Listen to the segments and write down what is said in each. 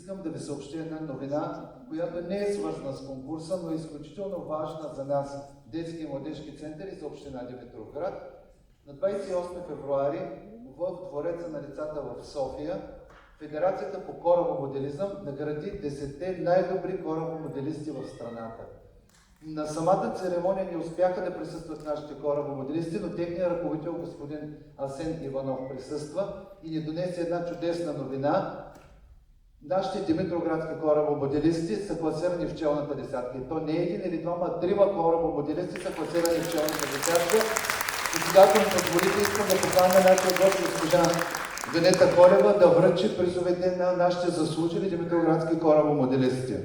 искам да ви съобщя една новина, която не е свързана с конкурса, но е изключително важна за нас, детски и младежки център и за община Димитровград. На 28 февруари в Двореца на децата в София Федерацията по корабомоделизъм награди 10-те най-добри корабомоделисти в страната. На самата церемония не успяха да присъстват нашите корабомоделисти, но техният ръководител господин Асен Иванов присъства и ни донесе една чудесна новина. Нашите димитроградски корабомоделисти са класирани в челната десятка. И то не е един или двама, а трима корабомоделисти са класирани в челната десятка. И сега, ако ми позволите, искам да поканя нашия гост госпожа Венета Колева да връчи призовете на нашите заслужили димитроградски корабомоделисти.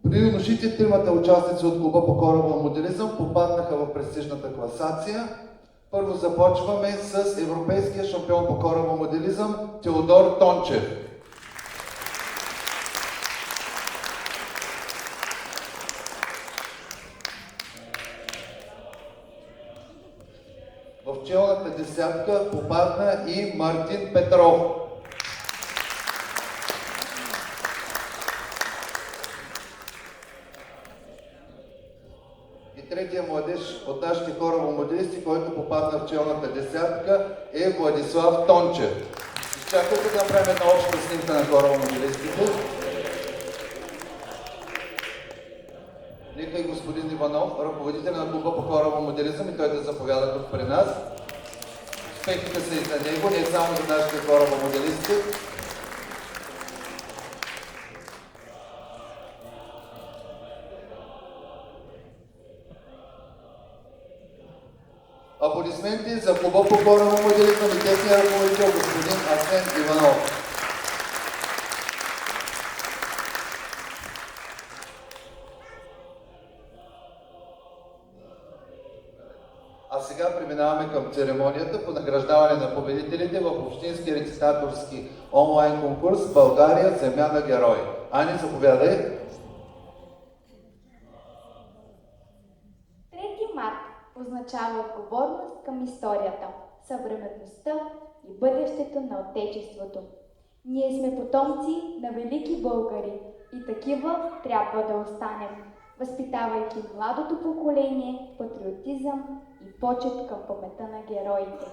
Преди юношите тримата участници от клуба по корабомоделизъм попаднаха в престижната класация. Първо започваме с европейския шампион по корабомоделизъм Теодор Тончев. В челната десятка попадна и Мартин Петров. И третия младеж от нашите корабомоделисти, който попадна в челната десятка, е Владислав Тончев. Изчакайте да направим една обща снимка на корабомоделистите. Нека и господин Иванов, ръководител на клуба по корабомоделизъм, и той да заповяда тук при нас. Успехите са и за него, не само за нашите корабомоделисти. Аплодисменти за клуба по корабомоделизъм и техния ръководител господин Асен Иванов. А сега преминаваме към церемонията по награждаване на победителите в общински рецитаторски онлайн конкурс България – земя на герои. Ани, заповядай. 3 март означава отговорност към историята, съвременността и бъдещето на Отечеството. Ние сме потомци на велики българи и такива трябва да останем, възпитавайки младото поколение, патриотизъм и почет към паметта на героите.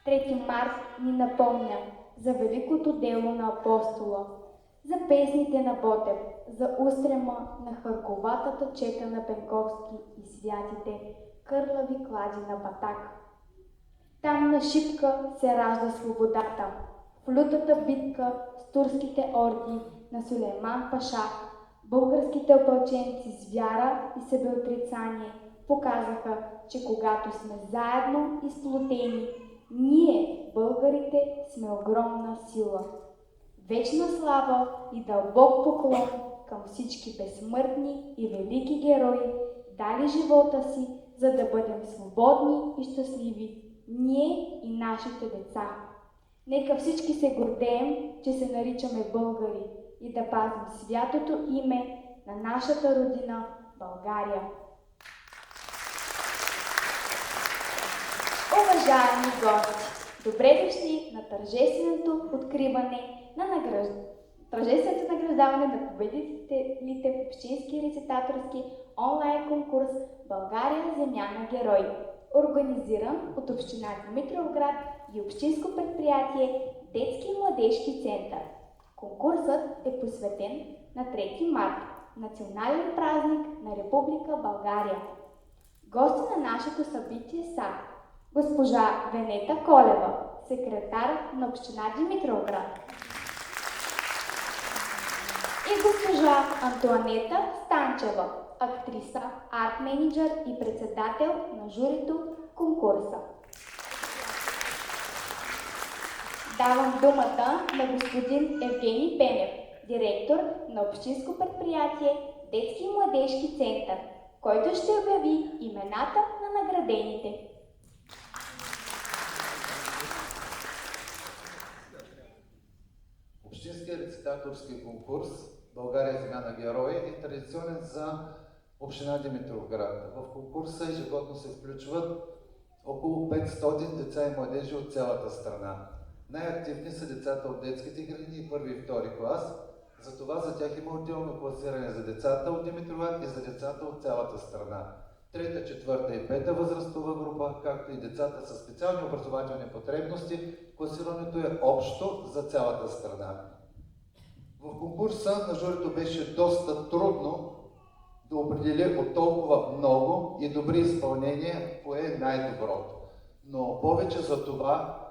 3 март ни напомня за великото дело на Апостола, за песните на Ботев, за устрема на харковатата чета на Бенковски и святите кървави клади на Батак. Там на Шипка се ражда свободата, в лютата битка с турските орди на Сулейман Паша. Българските опълченци с вяра и себеотрицание показаха, че когато сме заедно и сплотени, ние, българите, сме огромна сила. Вечна слава и дълбок поклон към всички безсмъртни и велики герои, дали живота си, за да бъдем свободни и щастливи, ние и нашите деца. Нека всички се гордеем, че се наричаме българи и да пазим святото име на нашата родина България. Уважаеми гости, добре дошли на тържественото откриване на тържественото награждаване на победителите в общински рецитаторски онлайн конкурс България – земя на герои, организиран от община Димитровград и общинско предприятие Детски и младежки център. Конкурсът е посветен на 3 март, национален празник на Република България. Гости на нашето събитие са госпожа Венета Колева, секретар на община Димитровград, и госпожа Антоанета Станчева, актриса, арт-менеджер и председател на журито в конкурса. Давам думата на господин Евгений Пенев, директор на общинско предприятие Детски и младежки център, който ще обяви имената на наградените. Общинският рецитаторски конкурс България – земя на герои е традиционен за община Димитровград. В конкурса ежегодно се включват около 500 деца и младежи от цялата страна. Най-активни са децата от детските градини и първи и втори клас. Затова за тях има отделно класиране за децата от Димитровград и за децата от цялата страна. Трета, четвърта и пета възрастова група, както и децата с специални образователни потребности, класирането е общо за цялата страна. В конкурса на журито беше доста трудно да определи от толкова много и добри изпълнения кое е най-доброто. Но повече за това,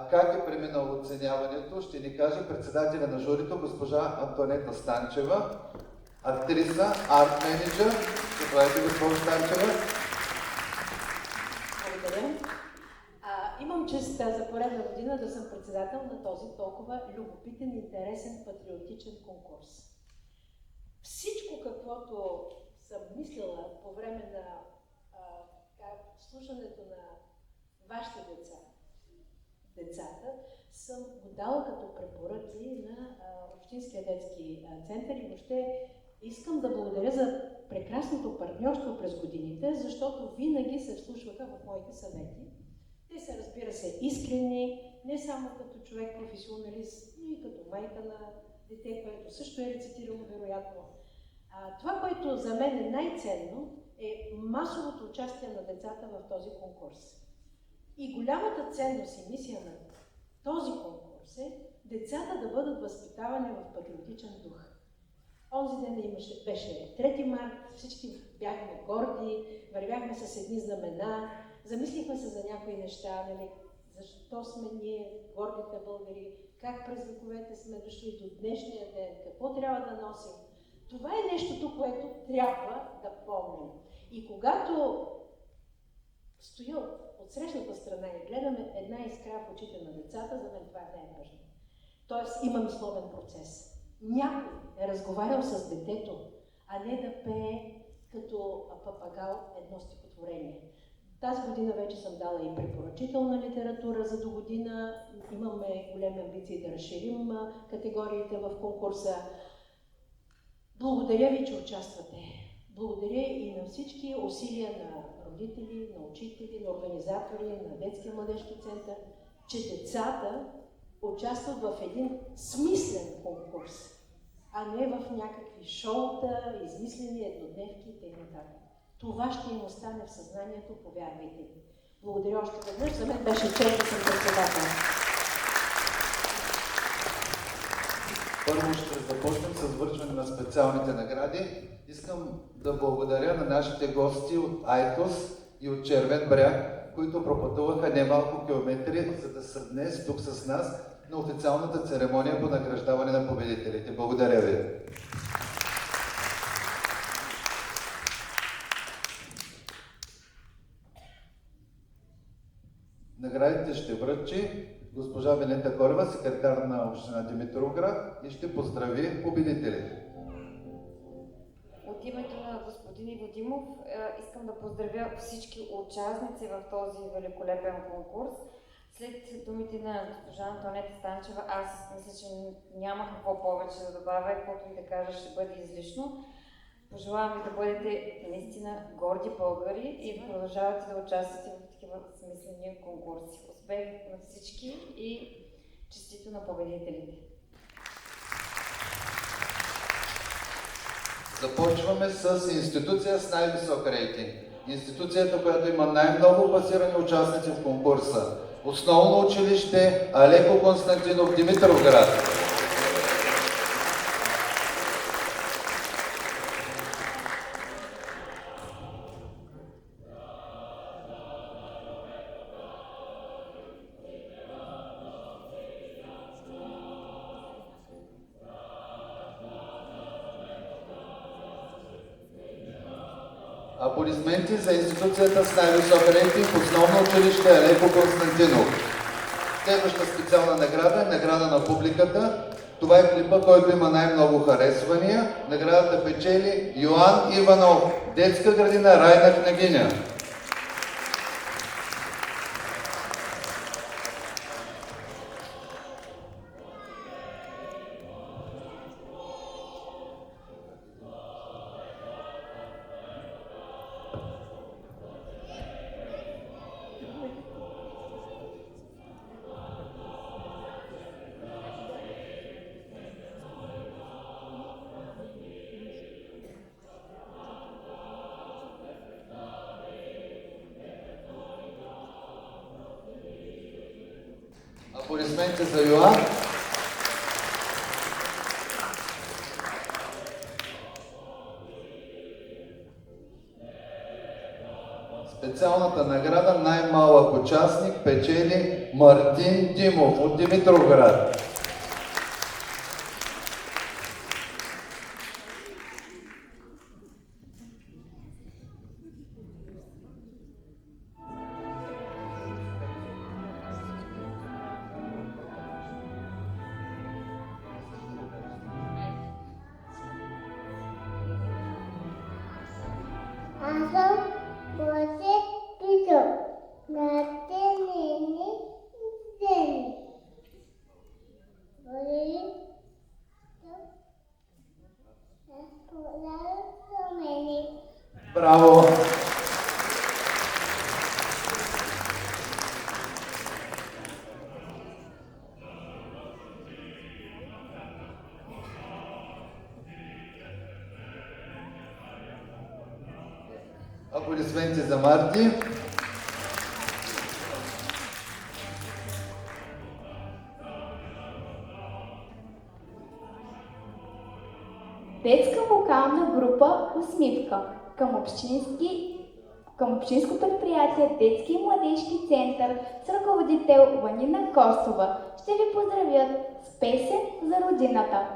как е преминало оценяването, ще ни каже председателя на журито, госпожа Антонета Станчева, актриса, арт-менеджер. Заповядайте, госпожо Станчева. Благодаря. Имам честа за поредна година да съм председател на този толкова любопитен, интересен, патриотичен конкурс. Всичко, каквото съм мислила по време на слушането на вашите децата, съм го дала като препоръки на Общинския детски център и въобще искам да благодаря за прекрасното партньорство през годините, защото винаги се вслушваха в моите съвети. Те са, разбира се, искрени, не само като човек професионалист, но и като майка на дете, което също е рецитирало вероятно. Това, което за мен е най-ценно, е масовото участие на децата в този конкурс. И голямата ценност и мисия на този конкурс е децата да бъдат възпитавани в патриотичен дух. Онзи ден беше 3 март, всички бяхме горди, вървяхме с едни знамена, замислихме се за някои неща, нали, защо сме ние, гордите българи, как през вековете сме дошли до днешния ден, какво трябва да носим. Това е нещото, което трябва да помним. И когато стоя от срещната страна и гледаме една искра в очите на децата, за мен това е най-важно. Тоест има мисловен процес. Някой е разговарял с детето, а не да пее като папагал едно стихотворение. Тази година вече съм дала и препоръчителна литература за до година. Имаме големи амбиции да разширим категориите в конкурса. Благодаря ви, че участвате. Благодаря и на всички усилия на родители, на учители, на организатори, на Детския младежки център, че децата участват в един смислен конкурс, а не в някакви шоута, измислени еднодневки и т.н. Това ще им остане в съзнанието, повярвайте ми. Благодаря още веднъж. За мен беше чест да съм председател. Първо ще започнем с връчване на специалните награди. Искам да благодаря на нашите гости от Айтос и от Червен бряг, които пропътуваха немалко километри, за да са днес тук с нас на официалната церемония по награждаване на победителите. Благодаря ви! Наградите ще връчи госпожа Венета Колева, секретар на община Димитровград, и ще поздрави победителите. От името на господин Иво Димов искам да поздравя всички участници в този великолепен конкурс. След думите на госпожа Антонета Станчева, аз мисля, че няма какво повече да добавя, каквото и да кажа ще бъде излишно. Пожелавам ви да бъдете наистина горди българи и да продължавате да участвате в такива смислени конкурси. Успех на всички и честито на победителите! Започваме с институция с най-висок рейтинг. Институцията, която има най-много класирани участници в конкурса. Основно училище Алеко Константинов, Димитровград. Аплодисменти за институцията с най-висок рейтинг, основно училище Алеко Константинов. Следваща специална награда е награда на публиката. Това е клипа, който има най-много харесвания. Наградата печели Йоан Иванов, детска градина Райна княгиня. Аплодисменти за Йоан. Специалната награда най-малък участник печели Мартин Димов от Димитровград. Аз съм Босе Писо. Нени Зени. Боли. Браво! Аплодисменти за Марти. Детска вокална група Усмивка към общинско предприятие Детски и младежки център с ръководител Ванина Косова ще ви поздравят с песен за родината.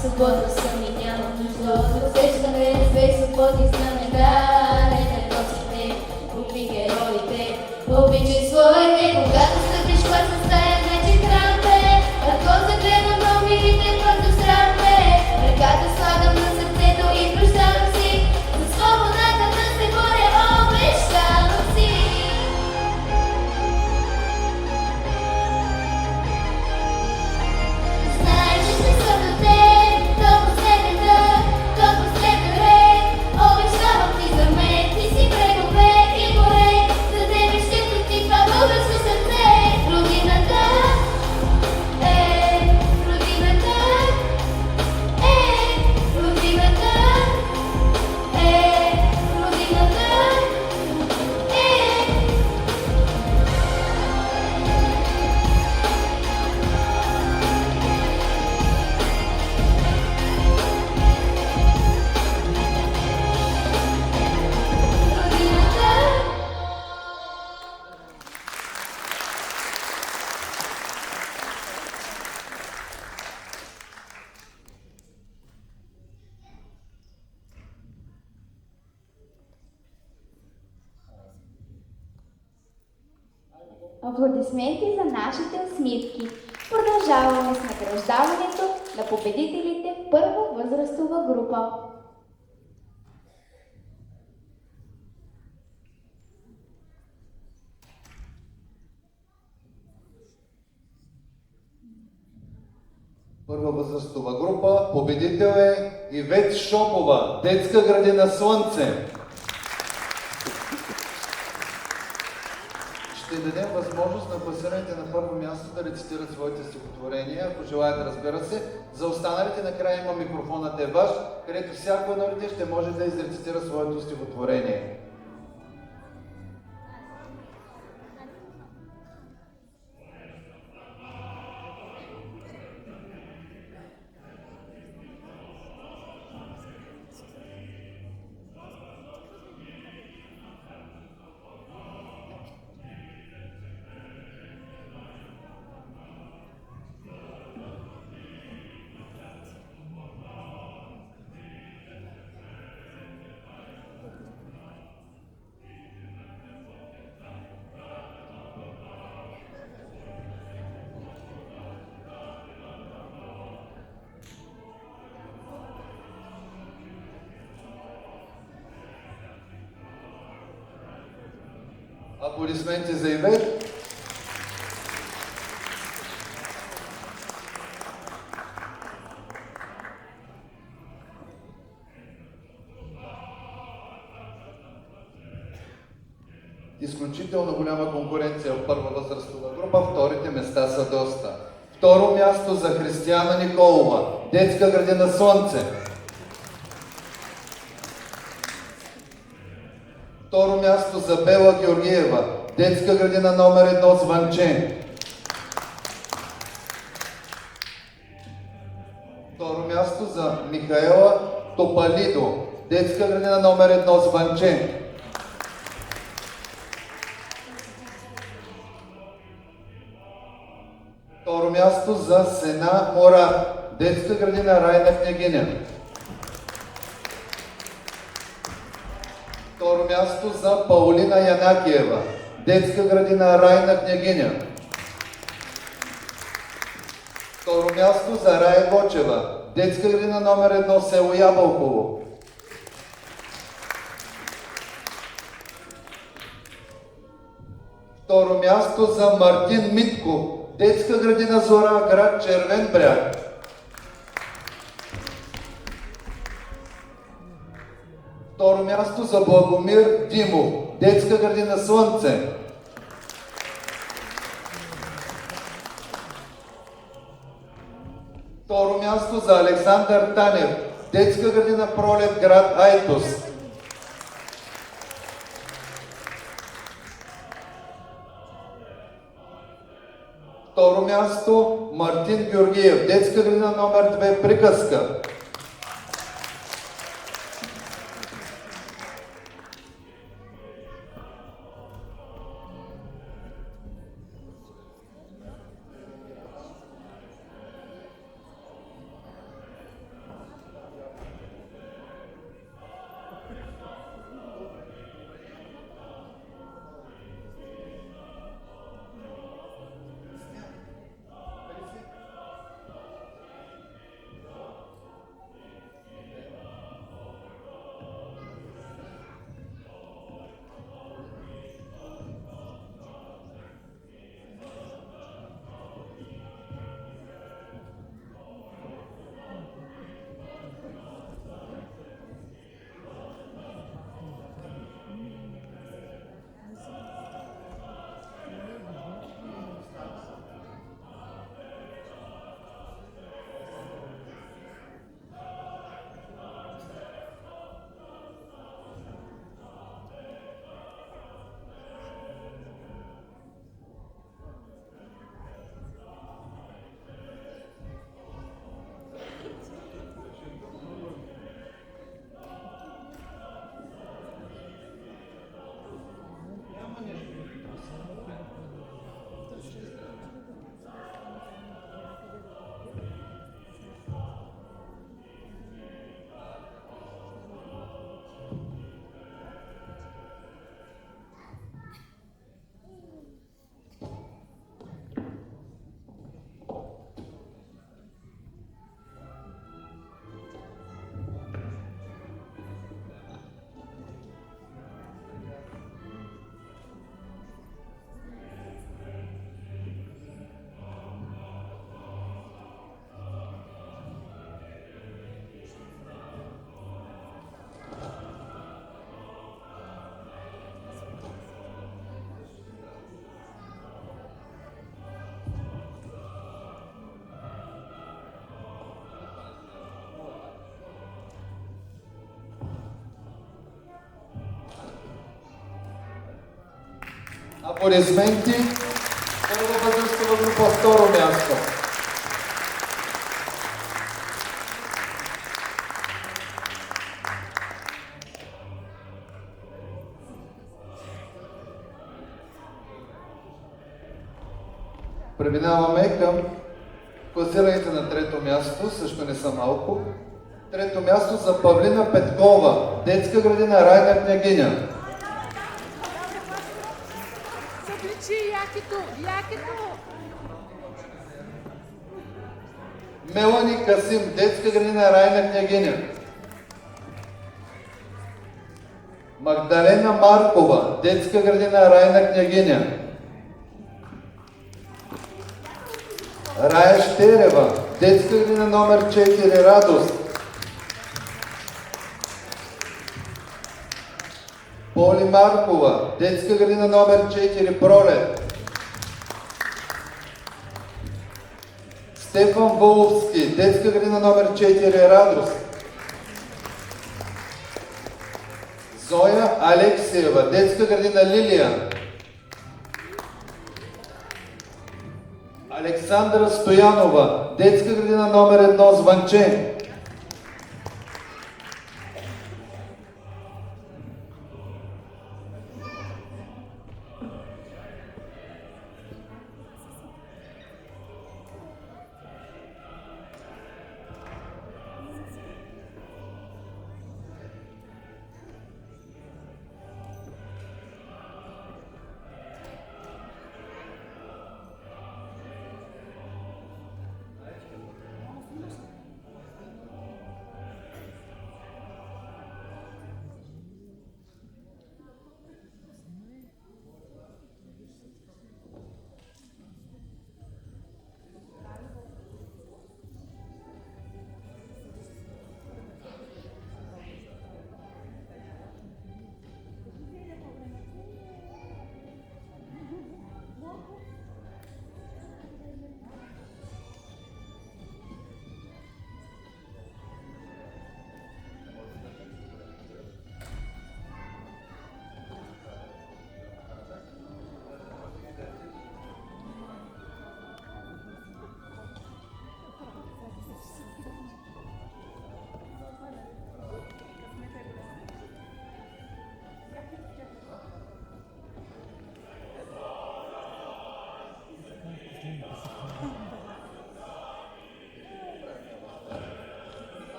Свободна съм и нямам нужда от усещане, две свободни знамена, не търговците, купи героите, обичай своите, когато стъпиш в класна стая, значи трампе, ако загледам номерите, просто срампе, ръката слагам на сърцето и прощавам си, за свободата да се боря, обещавам си. Знаеш, че ще съм до теб, до последен Аплодисменти за нашите усмивки. Продължаваме с награждаването на победителите в първа възрастова група. Първа възрастова група, победител е Ивет Шопова, детска градина Слънце. Ще дадем възможност на класираните на първо място да рецитират своите стихотворения, ако желаят, разбира се. За останалите накрая има микрофонът е ваш, където всяко едно дете ще може да изрецитира своето стихотворение. Аплодисменти за Ивет. Изключително голяма конкуренция в първа възрастова група, вторите места са доста. Второ място за Християна Николова, детска градина Слънце. Второ място за Бела Георгиева, детска градина номер 1 Звънче. Второ място за Михаела Топалидо, детска градина номер 1 Звънче. Второ място за Сена Мора, детска градина Райна Княгиня. Второ място за Паулина Янакиева, детска градина Райна Княгиня. Второ място за Рая Гочева, детска градина номер 1 село Ябълково. Второ място за Мартин Митков, детска градина Зора, град Червен бряг. Второ място за Благомир Димов, детска градина Слънце. Второ място за Александър Танев, детска градина Пролет, град Айтос. Второ място Мартин Георгиев, детска градина номер 2 Приказка. Аплодисменти. Първа възрастова група, второ място. Преминаваме към класираните на трето място, също не са малко. Трето място за Павлина Петкова, детска градина Райна Княгиня. Забличи якито! Мелани Касим, детска градина Райна Княгиня. Магдалена Маркова, детска градина Райна Княгиня. Рая Щерева, детска градина номер 4 Радост. Поли Маркова, детска градина номер 4 Пролет. Стефан Воловски, детска градина номер 4 Радост. Зоя Алексиева, детска градина Лилия. Александра Стоянова, детска градина номер 1 Звънче.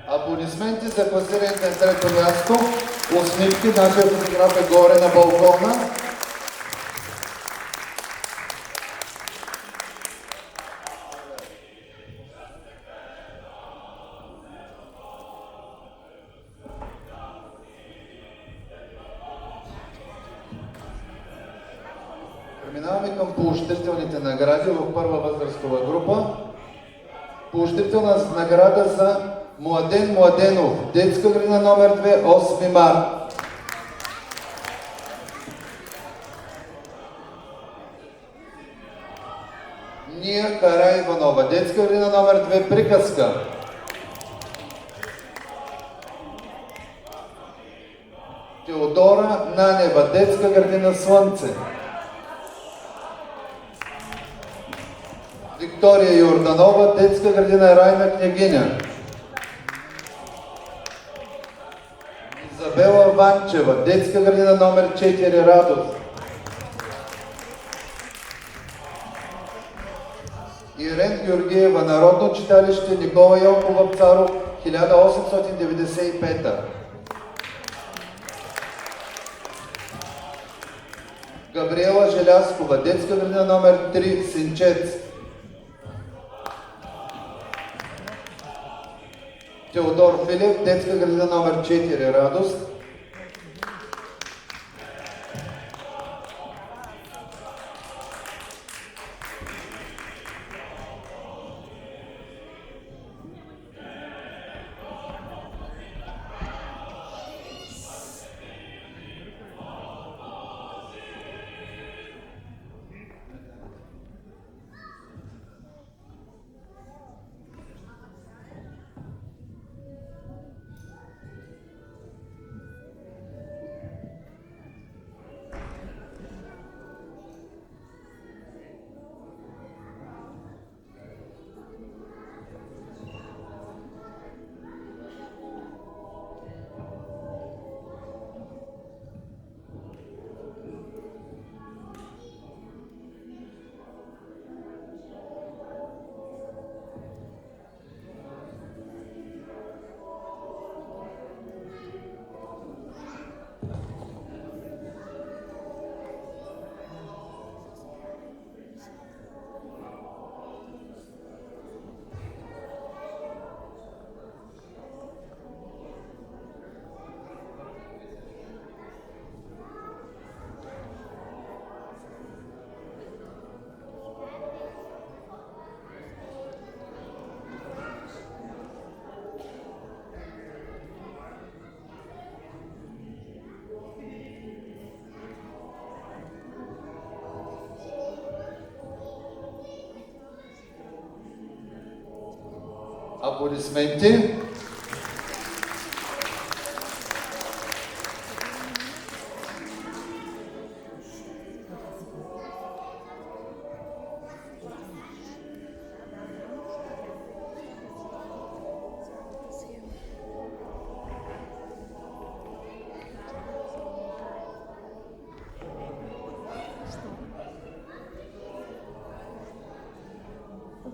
Аплодисменти за класираните на трето място. Усмивки, нашия фотограф е горе на балкона. Преминаваме към поощрителните награди в първа възрастова група. Поощрителна награда за Младен Младенов, детска градина номер 2, 8 март. Ния Караиванова, детска градина номер 2, Приказка. Теодора Нанева, детска градина Слънце. Виктория Йорданова, детска градина Райна Княгиня. Изабела Ванчева, детска градина номер 4 Радост. Ирен Георгиева, Народно читалище Никола Йонков Вапцаров, 1895. Габриела Желяскова, детска градина номер 3 Синчец. Теодор Филев, детска градина номер 4 Радост. Аплодисменти.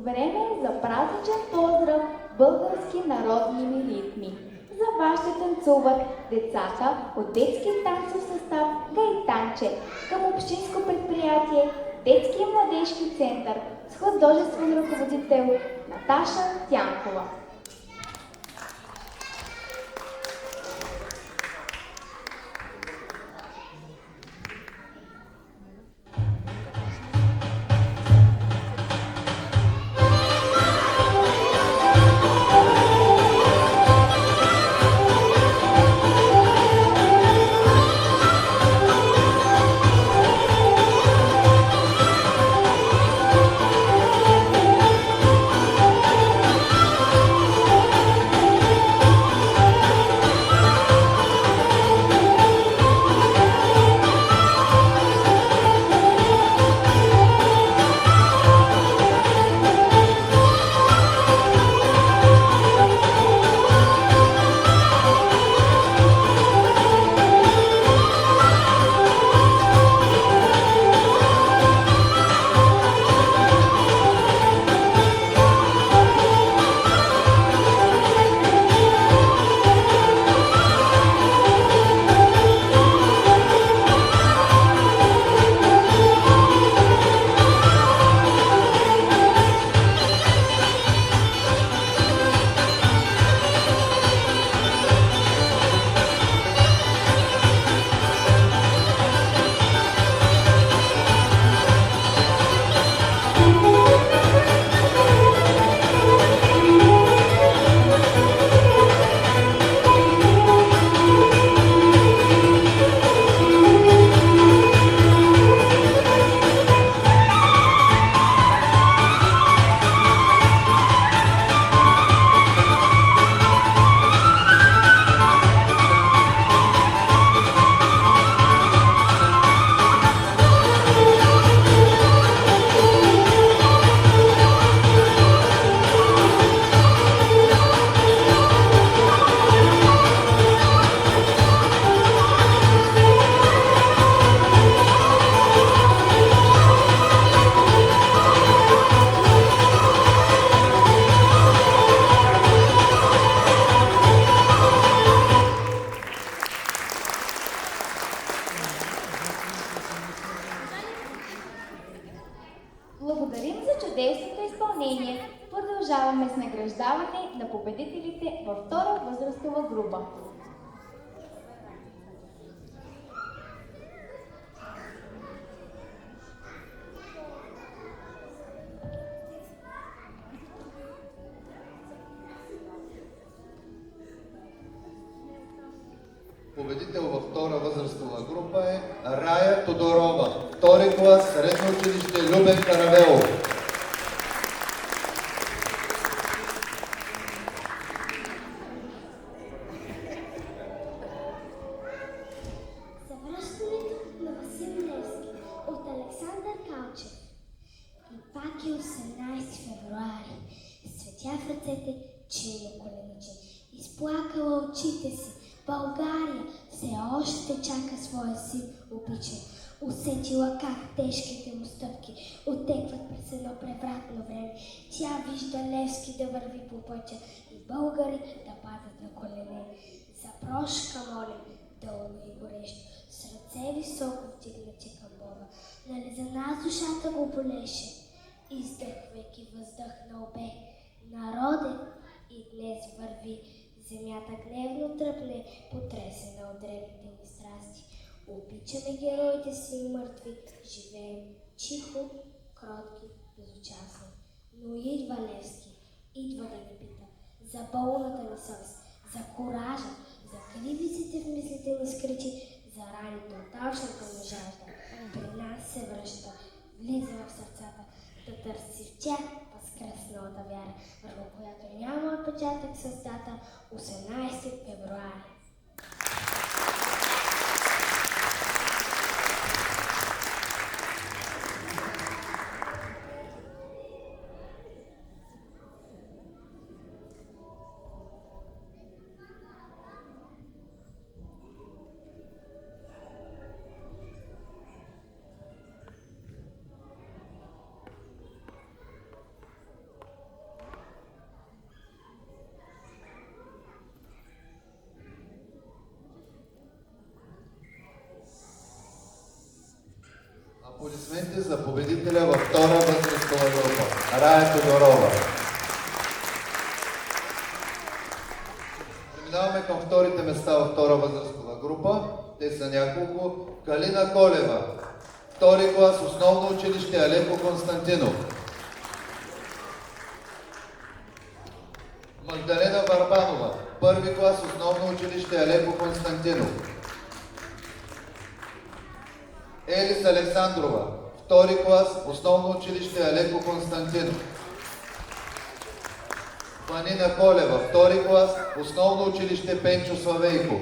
Време е за празничен поздрав, български народни ритми. За вас ще танцуват децата от детски танцов състав Гайтанче към общинско предприятие Детския младежки център с художествен ръководител Наташа Тянкова. Благодарим за чудесното изпълнение. Продължаваме с награждаване на победителите във втора възрастова група. Победител във втора възрастова група е Рая Тодорова, втори клас, средно училище Любен Каравелов. Завръщането на Васил Левски от Александър Калчев. И пак е 18 февруари. Светя в ръцете, чинно колениче. Изплакала очите си. България все още чака своя син обичан. Усетила как тежките му стъпки отекват през едно превратно време. Тя вижда Левски да върви по пътя и българи да падат на колене. За прошка молим, дълго и горещо, с ръце високо вдигнати към Бога. Нали за нас душата го болеше, издъхвайки въздъх на обе. Народен и днес върви, земята гневно тръпне, потресена от древните ни страсти. Обичаме героите си и мъртви, живеем чихо, кротки, безучастни. Но идва Левски, идва да ни пита за болната ни съвест, за коража, за кривиците в мислите ни скрити, за раните от алчната ни жажда. При нас се връща, влиза в сърцата, да търси в тях възкръсналата вяра, върху която няма празник с дата 18 февруари. Аплодисменти за победителя във втора възрастова група. Рая Тодорова. Преминаваме към вторите места във втора възрастова група. Те са няколко. Калина Колева, втори клас, основно училище Алеко Константинов. Магдалена Барбанова, първи клас, основно училище Алеко Константинов. Елис Александрова, втори клас, основно училище Алеко Константинов. Панина Колева, втори клас, основно училище Пенчо Славейко.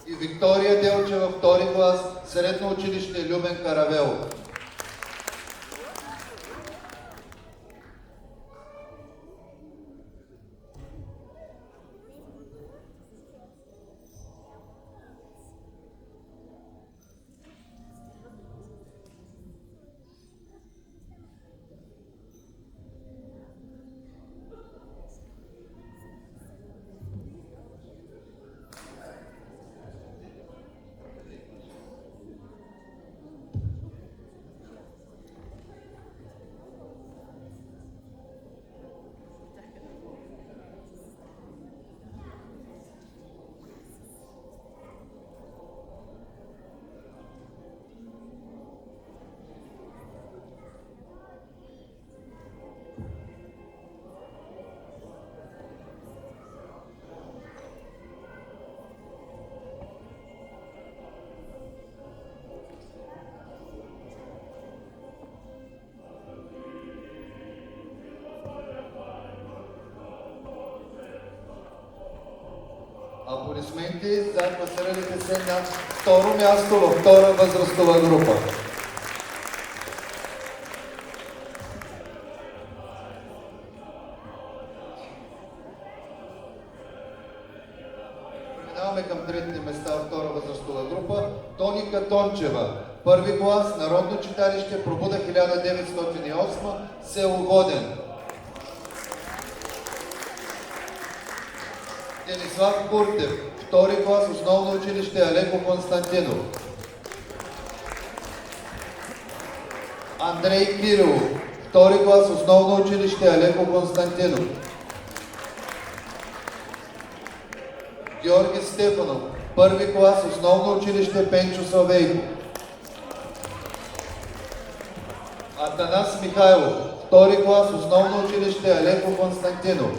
И Виктория Делчева, втори клас, средно училище Любен Каравелов. Аплодисменти за класиралите се на второ място във втора възрастова група. Преминаваме към третите места във втора възрастова група. Тоника Тончева, първи клас, Народно читалище Пробуда 1908, село Воден. Денислав Куртев, втори клас, основно училище Алеко Константинов. Андрей Кирилов, втори клас, основно училище Алеко Константинов. Георги Стефанов, първи клас, основно училище Пенчо Славейко. Атанас Михайлов, втори клас, основно училище Алеко Константинов.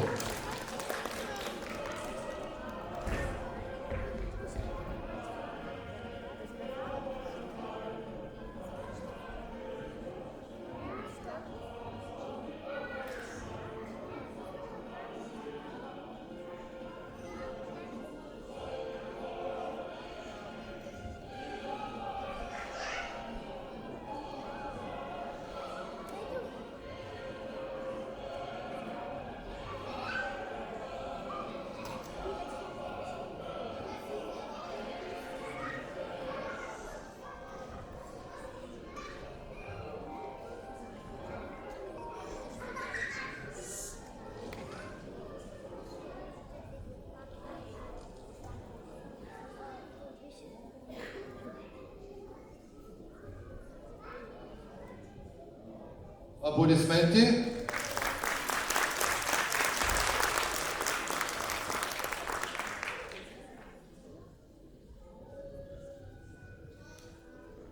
Аплодисменти.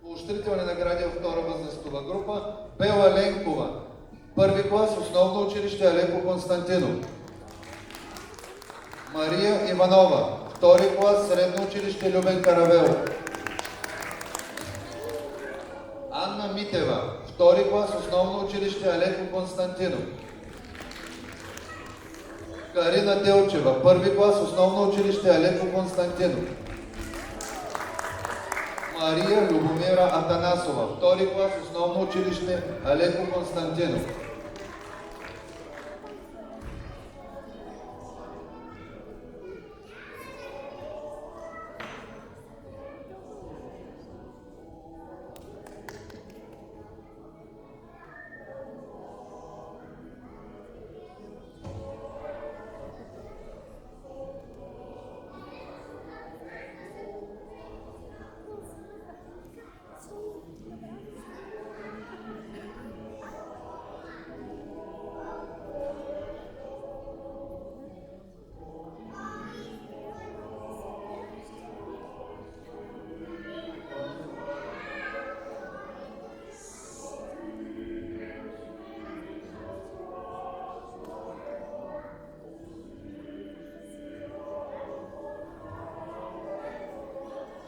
Поощрителни награди във втора възрастова група. Бела Ленкова, първи клас, основно училище Алеко Константинов. Мария Иванова, втори клас, средно училище Любен Каравелов. Анна Митева, втори клас, основно училище Алеко Константинов. Карина Делчева, първи клас, основно училище Алеко Константинов. Мария Любомира Атанасова, втори клас, основно училище Алеко Константинов.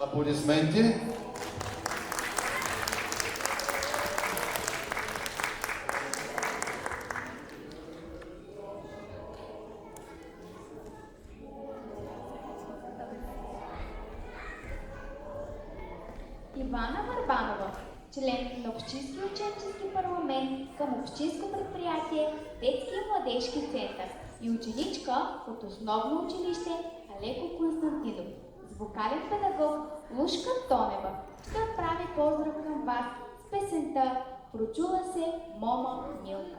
Аплодисменти. Ивана Върбанова, член на Общински ученически парламент към Общинско предприятие Детски и младежки център и ученичка от основно училище Алеко Константинов. С вокален педагог Лушка Тонева ще отправи поздрав към вас с песента "Прочула се Мома Милка".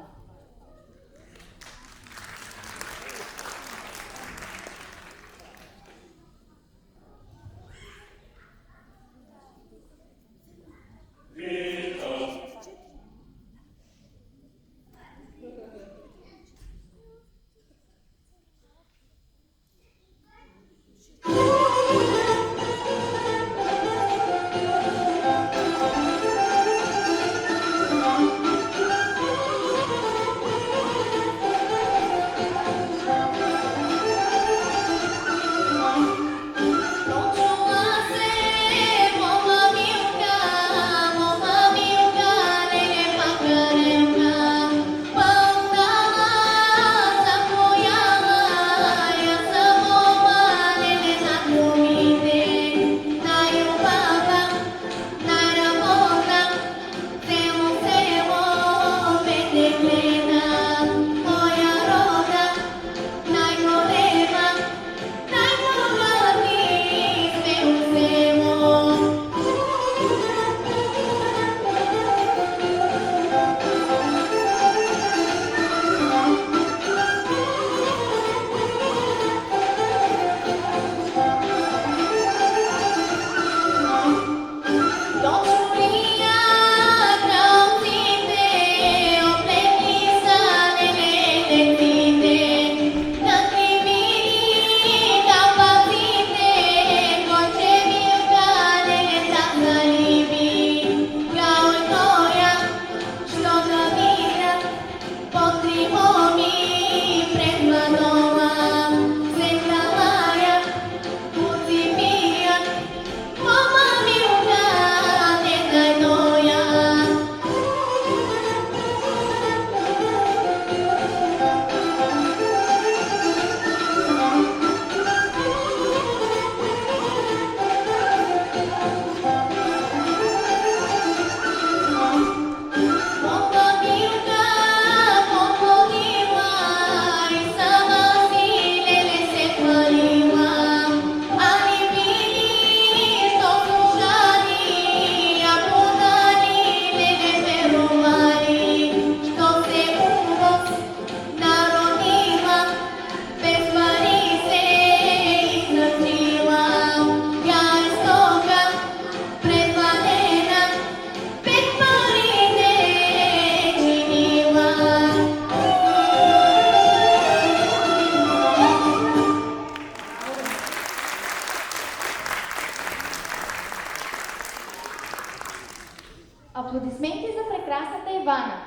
Аплодисменти за прекрасната Ивана!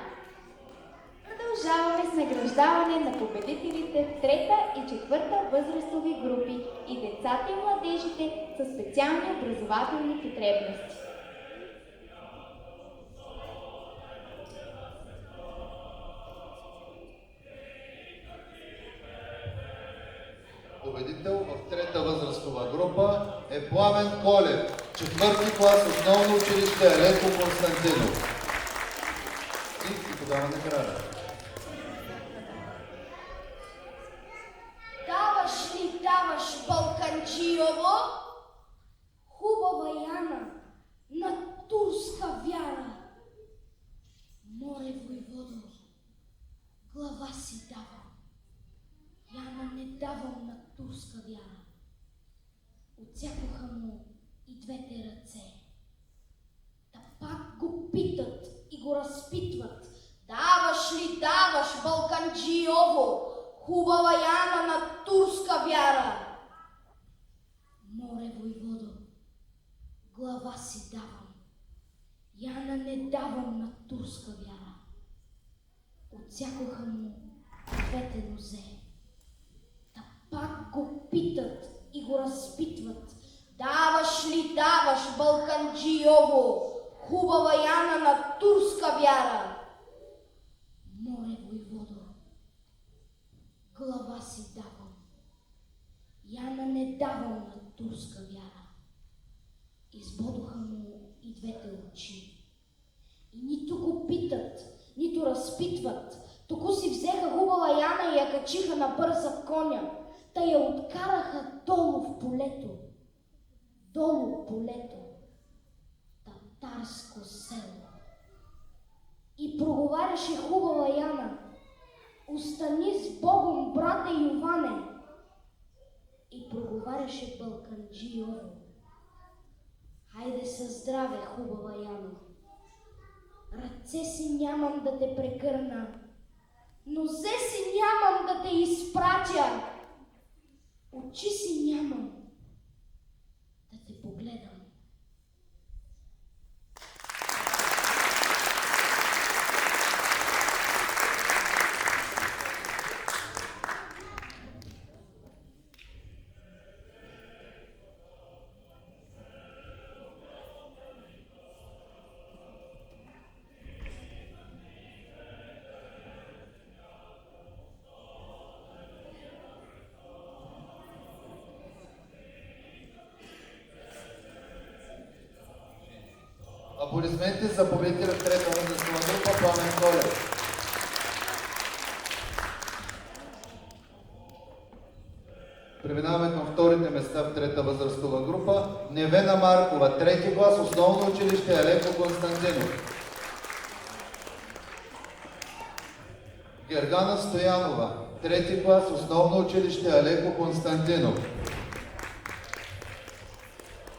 Продължаваме с награждаване на победителите в трета и четвърта възрастови групи и децата и младежите със специални образователни потребности. изпълнител в трета възрастова група е Пламен Колев, 4-ти клас основно училище Алеко Константинов. И тогава награда. Даваш ли даваш, Балканджиево? Хубава Яна на турска вяра. Море войводо, глава си давам. Яна не давам на турска вяра. Отсякоха му и двете ръце. Та пак го питат и го разпитват. Даваш ли даваш, Балканджиево? Хубава Яна на турска вяра. Море войводо, глава си давам. Яна не давам на турска вяра. Отсякоха му двете нозе. Та пак го питат и го разпитват. Даваш ли даваш, Балканджиево? Хубава Яна на турска вяра. Море войводо, глава си давам. Яна не давам на турска вяра. Избодоха му и двете очи. И нито го питат, нито разпитват. Току си взеха хубава Яна и я качиха на бърза коня. Та я откараха долу в полето. Долу в полето. Татарско село. И проговаряше хубава Яна. Остани с Богом, брате Йоване. И проговаряше Балканджиево. Хайде със здраве, хубава Яно. Ръце си нямам да те прекърна, нозе си нямам да те изпратя, очи си нямам да те погледам. Аплодисменти за победителя в трета възрастова група Пламен Колев. Преминаваме към вторите места в трета възрастова група. Невена Маркова, трети клас, основно училище Алеко Константинов. Гергана Стоянова, трети клас, основно училище Алеко Константинов.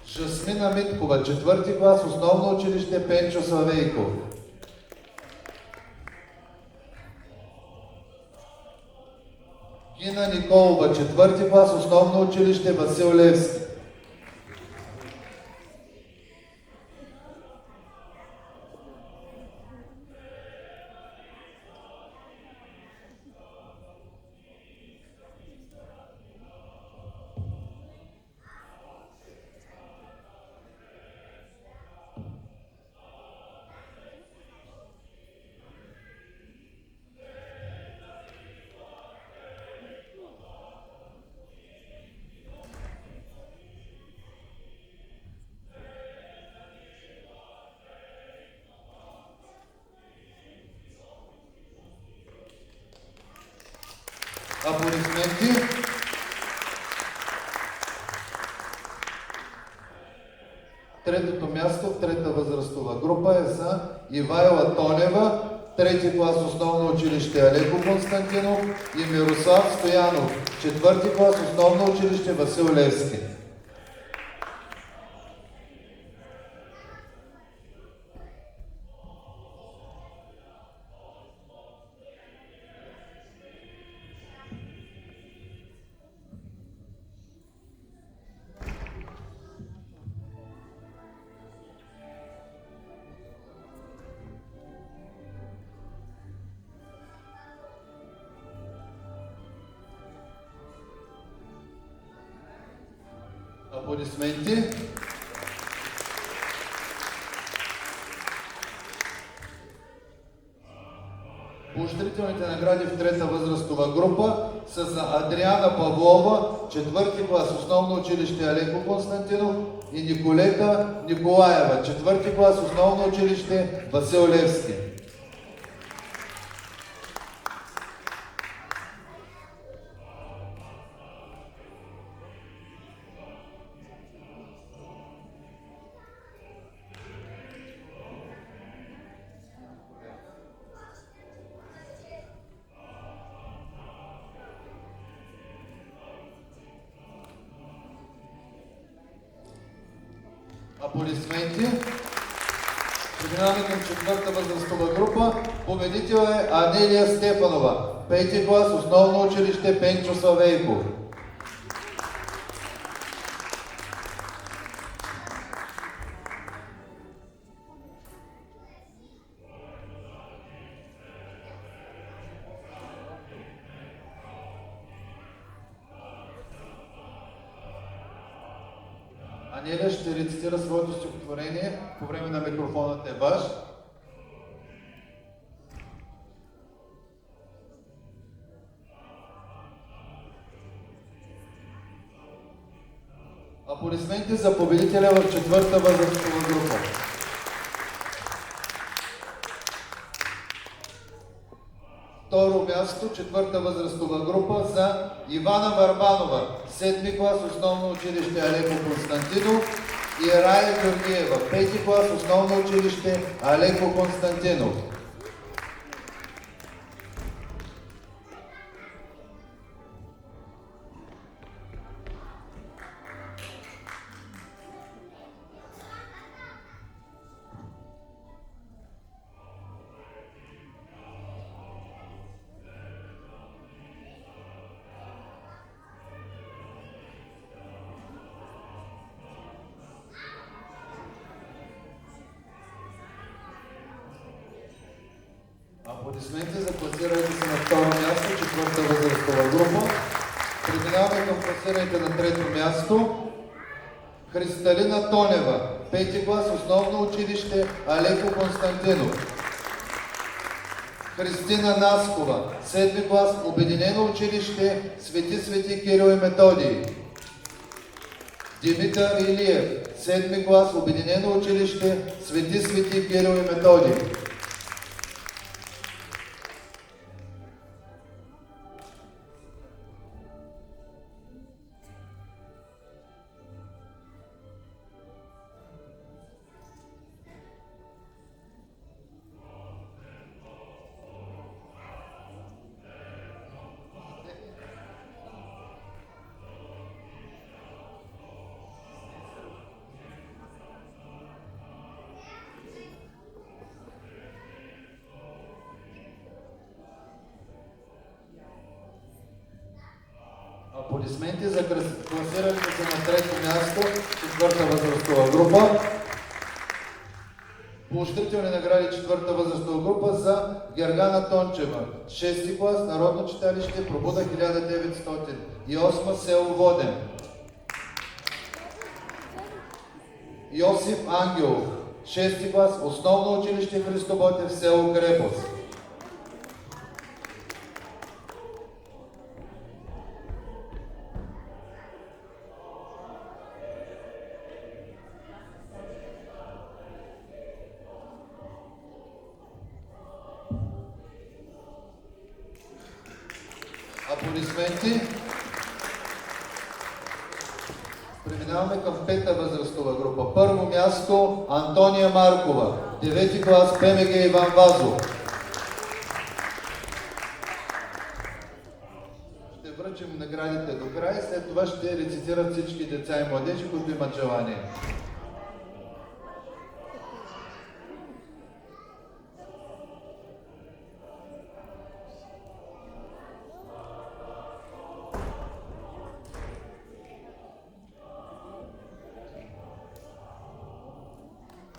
Жасмина Миткова, четвърти клас, основно училище Пенчо Славейков. Гина Николова, четвърти клас, основно училище Васил Левски. Аплодисменти. Третото място в трета възрастова група е за Ивайла Тонева, трети клас основно училище Алеко Константинов, и Мирослав Стоянов, четвърти клас основно училище Васил Левски. Аплодисменти. Поощрителните награди в трета възрастова група са за Адриана Павлова, 4 клас основно училище Алеко Константинов, и Николета Николаева, 4 клас основно училище Васил Левски. Аплодисменти. Преминаваме към четвърта възрастова група. Победител е Анелия Стефанова, 5 клас основно училище Пенчо Славейков. Анелия ще рецитира своето стихотворение по време на микрофонът е ваш. Аплодисменти за победителя в четвърта възрастова група. Второ място, четвърта възрастова група за Ивана Варбанова, 7 клас основно училище Алеко Константинов, и Рая Георгиева, 5 клас основно училище Алеко Константинов. Аплодисменти за класирането си на второ място, четвърта възрастова група. Преминаваме към класирането на трето място. Христалина Тонева, 5 клас основно училище Алеко Константинов. Христина Наскова, 7 клас обединено училище Свети Кирил и Методий. Димитър Илиев, 7 клас обединено училище Свети Кирил и Методий. Аплодисменти за класирането си на трето място, четвърта възрастова група. Поощрителни награди четвърта възрастова група за Гергана Тончева, 6 клас, Народно читалище Пробуда 1908, село Воден. Йосиф Ангелов, 6 клас, Основно училище Христо Ботев, село Крепост. Аплодисменти. Преминаваме към пета възрастова група. Първо място Антония Маркова, 9 клас ПМГ Иван Вазов. Ще връчим наградите до края и след това ще рецитират всички деца и младежи, които имат желание.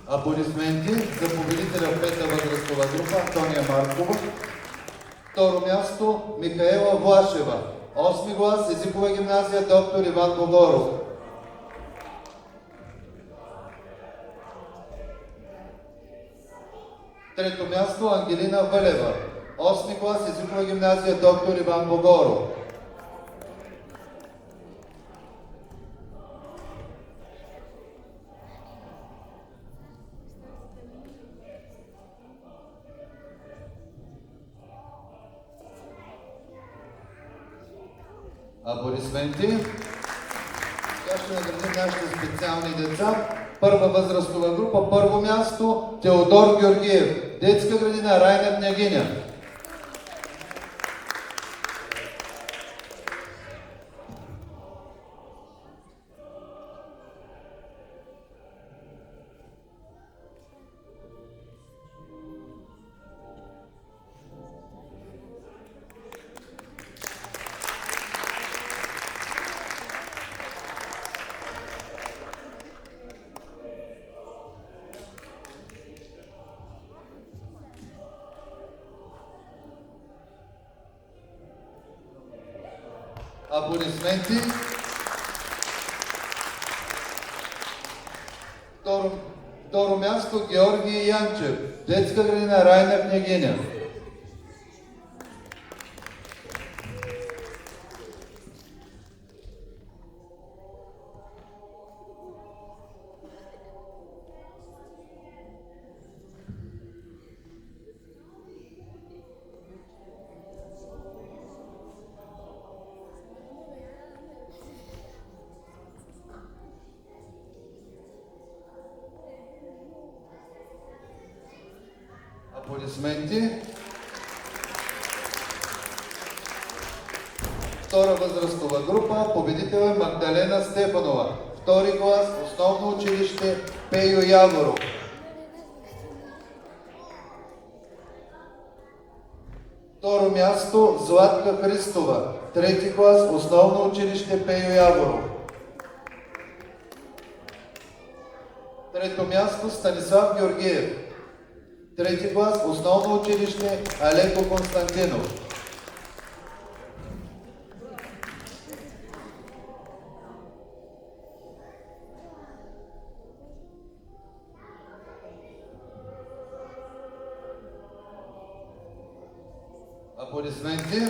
Аплодисменти за победителя в пета възрастова група Антония Маркова. Второ място Михаела Влашева, 8 клас, езикова гимназия доктор Иван Богоров. Трето място Ангелина Валева, 8 клас, езикова гимназия доктор Иван Богоров. Аплодисменти. Сега ще наградим нашите специални деца. Първа възрастова група, първо място Теодор Георгиев, детска градина Райна Княгиня. Аплодисменти. Второ място Георги Янчев, детска градина Райна Княгиня. Аплодисменти. Втора възрастова група, победител е Магдалена Стефанова, втори клас, основно училище Пейо Яворов. Второ място Златка Христова, трети клас, основно училище Пейо Яворов. Трето място Станислав Георгиев, трети клас, основно училище Алеко Константинов. Аплодисменти.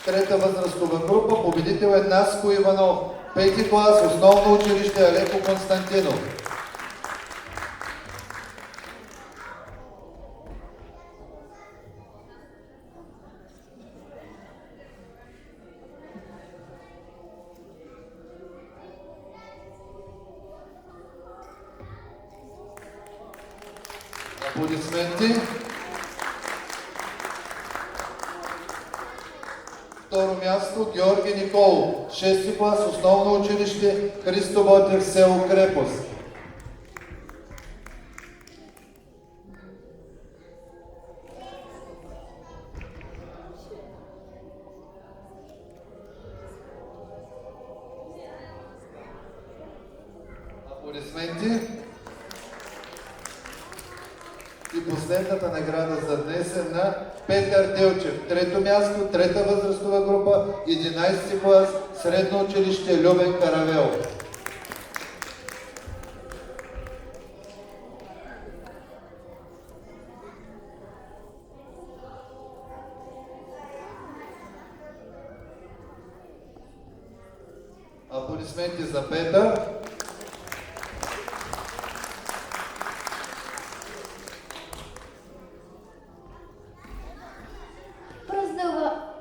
Трета възрастова група, победител е Наско Иванов, пети клас, основно училище Алеко Константинов. Аплодисменти. Второ място Георги Николов, 6 клас, основно училище Христо Ботев, село Крепост. Аплодисменти. И последната награда за днес е на Петър Делчев. Трето място, трета възрастова група, 11 клас, средно училище Любен Каравелов. Аплодисменти за Петър.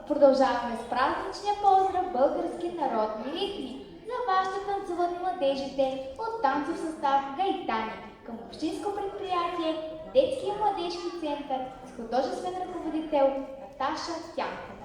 Продължаваме с празничния поздрав български народни ритми. За вас ще танцуват младежите от танцов състав Гайтани към общинско предприятие Детски и младежки център с художествен ръководител Наташа Тянкова.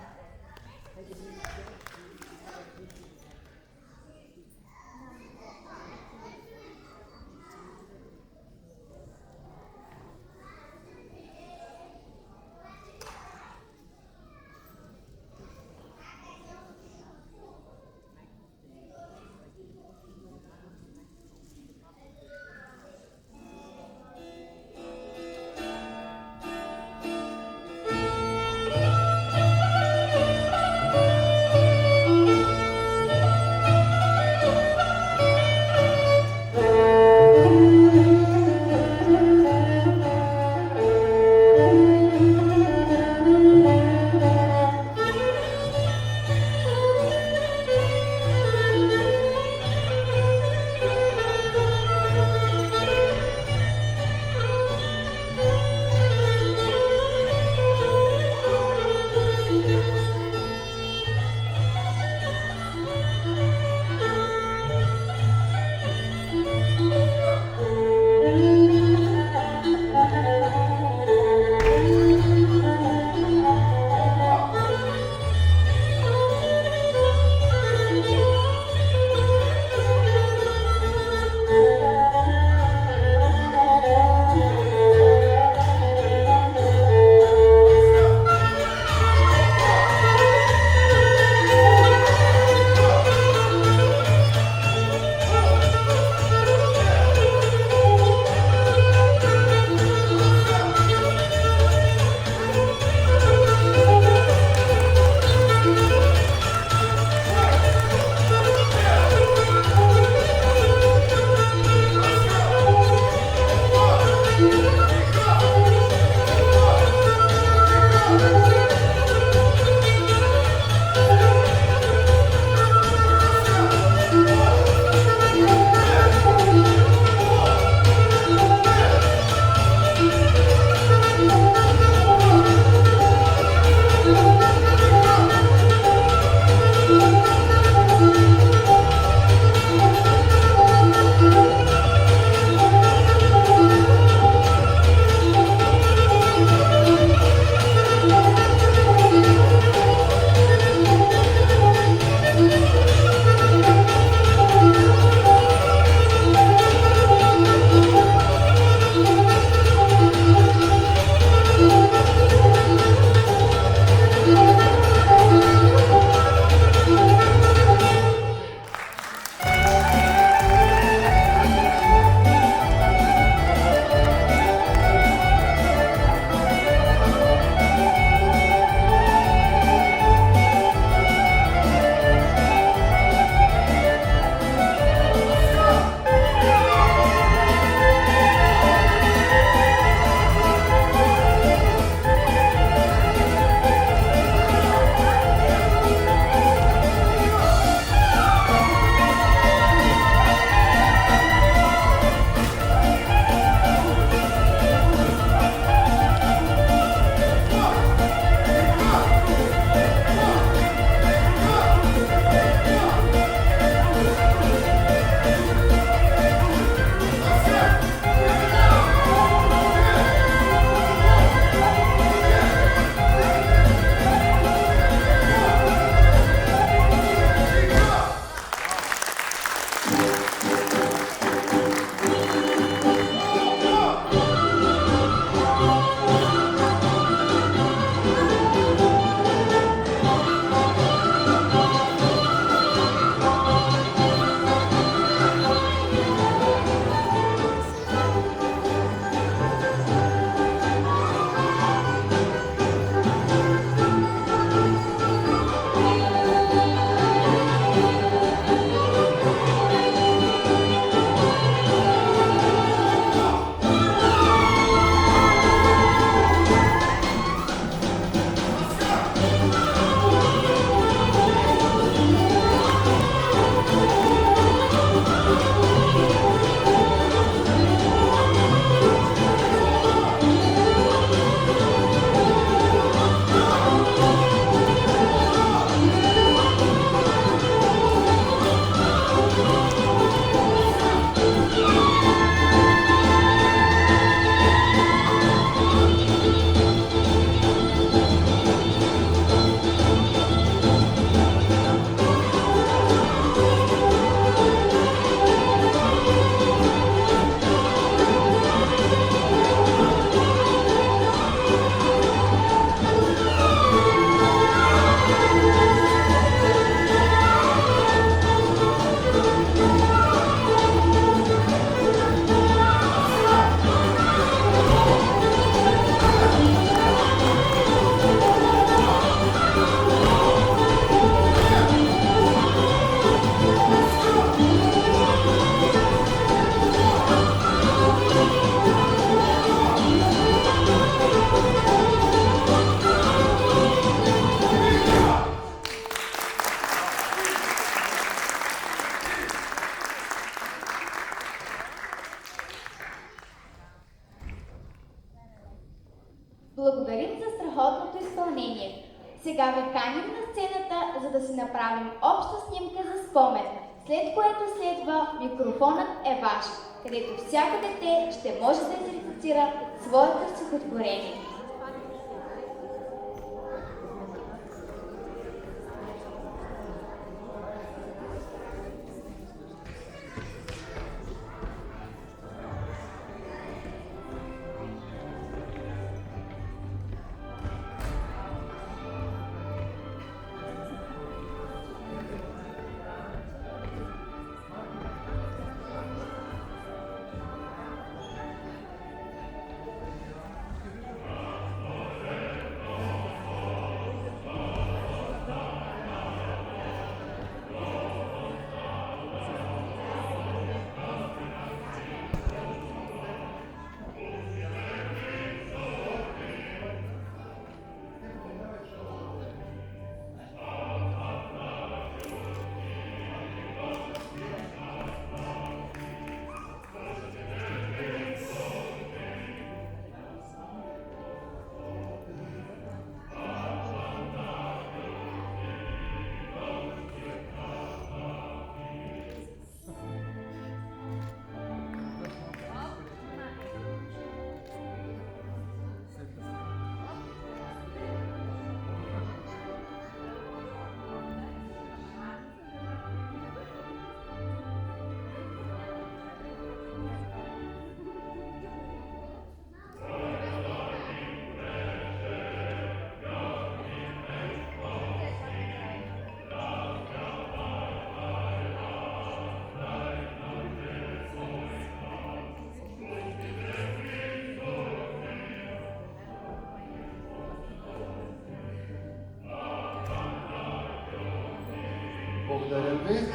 Благодарим за страхотното изпълнение. Сега ви каним на сцената, за да си направим обща снимка за спомен, след което следва микрофонът е ваш, където всяко дете ще може да изрецитира своето стихотворение. Благодаря ви.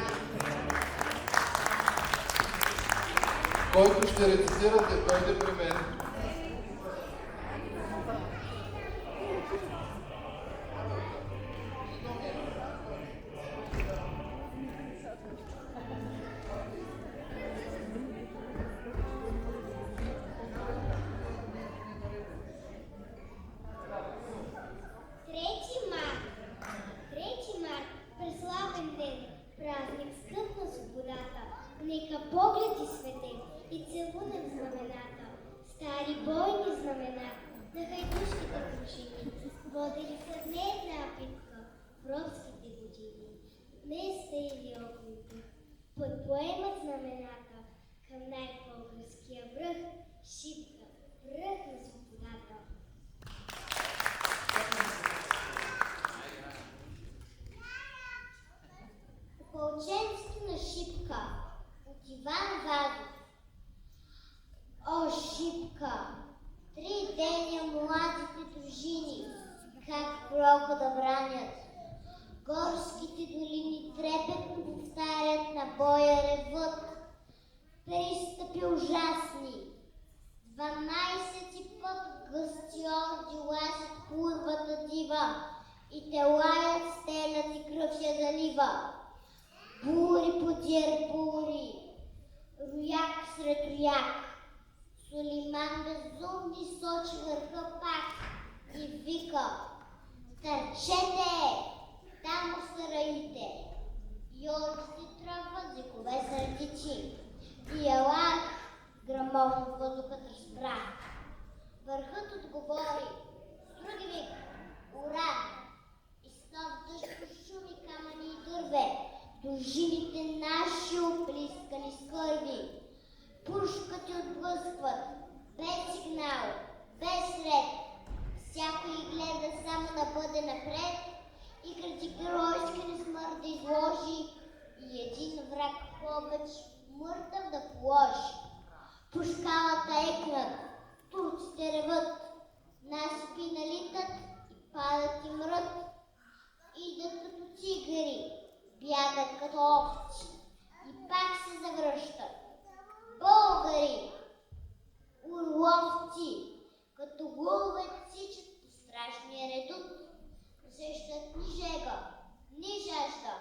Който ще рецитирате, дойде при мен. Нека погледи свете и целунем знамената, стари бойни знамена на хайдушките дружини, водили са не една битка в робските години. Днес са или огните, подпоемат знамената към най-българския връх, Шипка, връх на свободата. Опълченцето на Шипка от Иван Вазов. О, Шипка, 3 деня младите дружини, как прохода бранят. Горските долини трепетно повтарят, на боя ревът. Пристъпи ужасни, 12 път гъсти орди лазят пурвата дива и те лаят, стелят и кръв я залива. Бури подир бури, рояк сред рояк, Сулейман безумни сочи върха пак и вика: търчете, там са раите. Йорците тръгват, зикове сърдичи, и елах грамовно въздухът разпра. Върхът отговори с други вик: ура! И с нов дъжд шуми камъни и дърве, дружините наши оплискани с кърви. Пушкати отблъскват, без сигнал, без ред. Всякой гледа само да бъде напред и крати геройски на смърт да изложи и един враг повече мъртъв да положи. По скалата екнат, турците реват, насипи налитат и падат и мрът. Идат като тигъри, бягат като овци и пак се завръщат. Българи, орловци, като гулове сичат по страшния редут, усещат ни жега, ни жажда,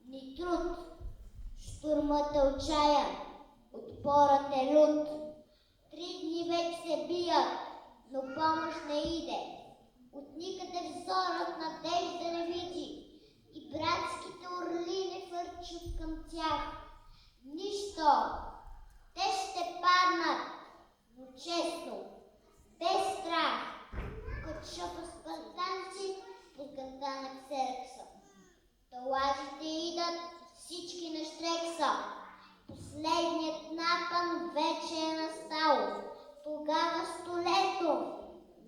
ни труд. Штурмът е отчаян, отпорът е лют. 3 дни вече се бият, но помощ не иде. От никъде взорът надежда не види и братските орли не фърчат към тях. Нищо, те ще паднат, но честно, без страх, като шапоспартанци под гънта на Ксеркса. Талазите идат всички на Штрекса. Последният напън вече е настал. Тогава Столетов,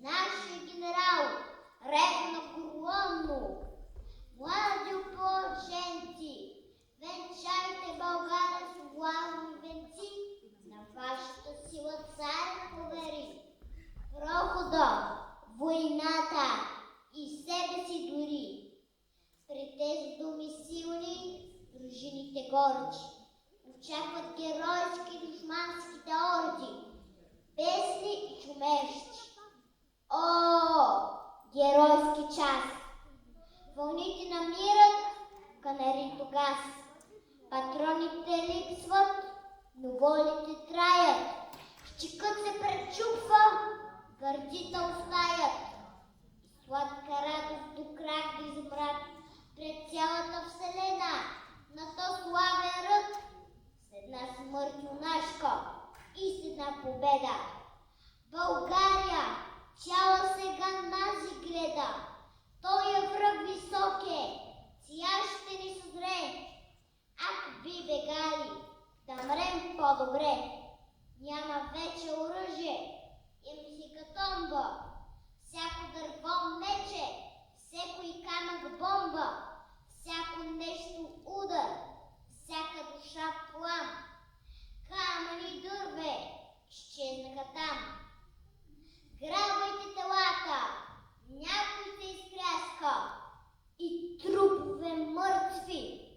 нашия генерал, ревна горломно: млади ополченци, венчайте България с влажни венци, на вашата сила царя повери. Прохода, войната и себе си дори. При тези думи силни, дружините горди очакват геройски душманските орди, бесни и чумещи. О, геройски час! Вълните намират, канарито газ. Патроните липсват, но волите траят. Щикът се пречупва, гърдите остаят. И сладка радост до крак да измрат пред цялата вселена на то славен ръд. С една смърт юнашка и с една победа. България цяла сега нази гледа. Той е враг висок е, ця ще ни съзре. Ако би бегали, да мрем по-добре. Няма вече оръжие, им си катомба. Всяко дърво мече, всеко и камък бомба, всяко нещо удар, всяка душа плам. Камъни дърве изчезнаха там. Грабвайте телата, някой се изкряска и трупове мъртви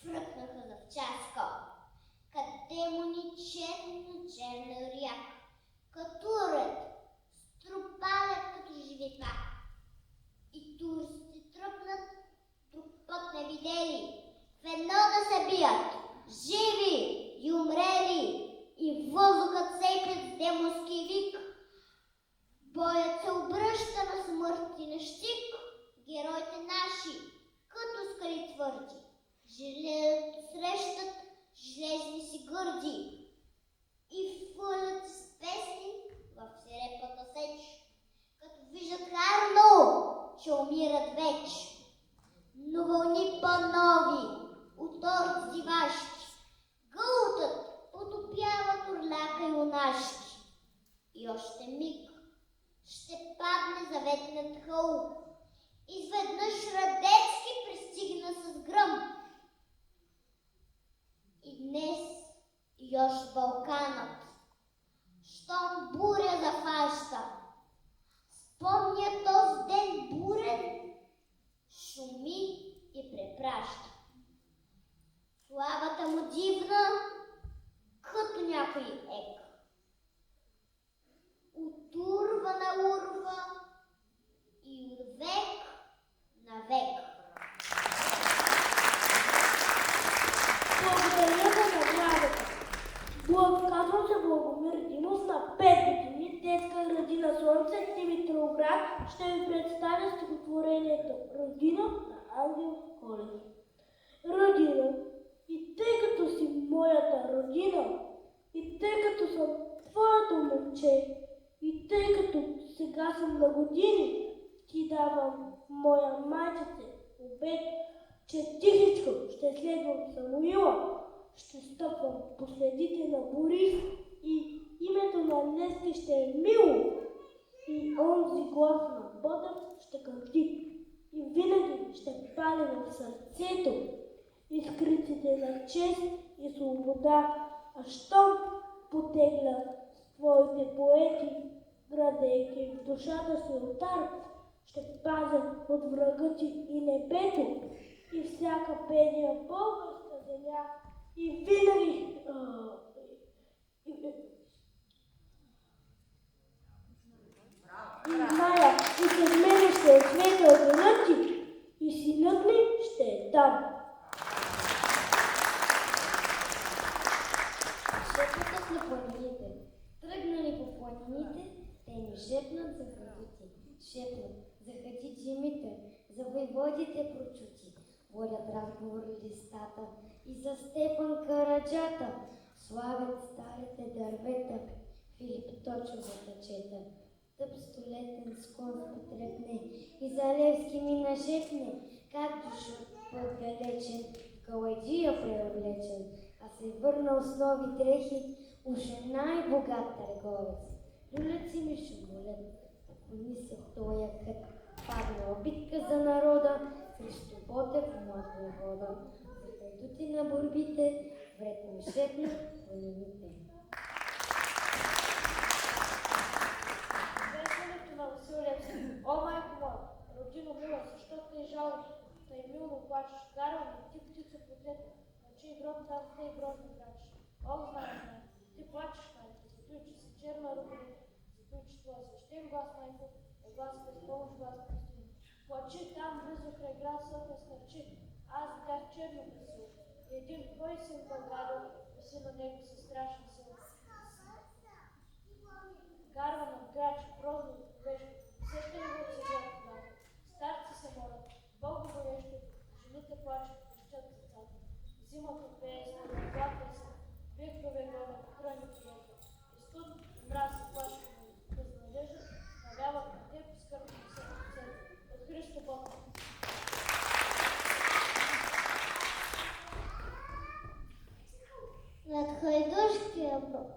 фръкнаха за вчаска. Къде му ни черна ряк, като уред, струпалят като живи пак. И турците тръпнат, друг път не видели, в едно да се бият, живи и умрели, и въздухът сеплят с демонски вик. Боят се обръща на смърт и на щик, героите наши, като скали твърди, железото срещат железни си гърди и фълят с песни в свирепата сеч, като виждат харно, че умират веч. Но вълни по-нови, от орд зиващи, гълтат, потопяват орляка юнашки. И още миг ще падне заветният хълм. Изведнъж Радецки пристигна с гръм. И днес još Балканът, щом буря зафаща, спомня този ден бурен, шуми и препраща. Славата му дивна, като някой ек. От урва на урва и от век на век. Благодаря за наградата. Казвам се Благомир Димов, на 5 години, детска градина Слънце, Димитровград. Ще ви представя стихотворението Родина на Ангел Колев. Родина, и тъй като си моята родина, и тъй като съм твоето момче, и тъй като сега съм на години, ти давам, моя майчице, обет, че тихичко ще следвам Самуила, ще стъпвам по следите на Борис и името на Нески ще е Мило и онзи глас на Ботев ще гърди и винаги ще пали в сърцето искриците на чест и свобода, а щом потегля своите поети, градейки в душата си олтар, ще пазя от врага ти и небето, и всяка педия българска земя, и винаги и зная, и след мене ще е светъл денът ти, и синът ми ще е там. Шепнат на планините, тръгнали по планините, те ни шепнат за врагите, шепнат за хатиджимите, за войводите прочути, водят разговор листата и за Степан Караджата, славят старите дървета, Филип Точовата чета. Тъп столетен скон потрепне и за Левски ми нашепне, както шут по-далечен, калайджия преоблечен, а се върнал с нови дрехи, уж е най-богат търговец. Люляци ми шумолят, поклони се тоя кът, паднала битка за народа, срещу Ботев млад воевода, за хайдути на борбите, вред ми шепна войните. Веселето на Васил Левски. О, майко моя, родино мила, защо те жалваш? Тъй милно плачеш, гарвам, ти птица подлета, на чий гроб там тъй грозно грачеш. О, знаеш, ти плачеш, майко, затои, че си черна рубрика, затои, че твоя свещен глас, майко, е глас без помощ, глас пустин. Плачи там, близо край град София смърчи, аз бях черно красив. И един твой син Българо, виси на него със страшна сила. Гарва над грач, грозно, вещо, сеща ли го от сега тогава? Старци се морят, Бог боещо, жените плачат, пищат децата. Зимата пее, смъртвата се, вихрове гоня, тръни приятел. И студ, мраз и плача, безнадежда, навяват на теб скърбно сърце. От Христо Бог. Над хайдушкия Бог.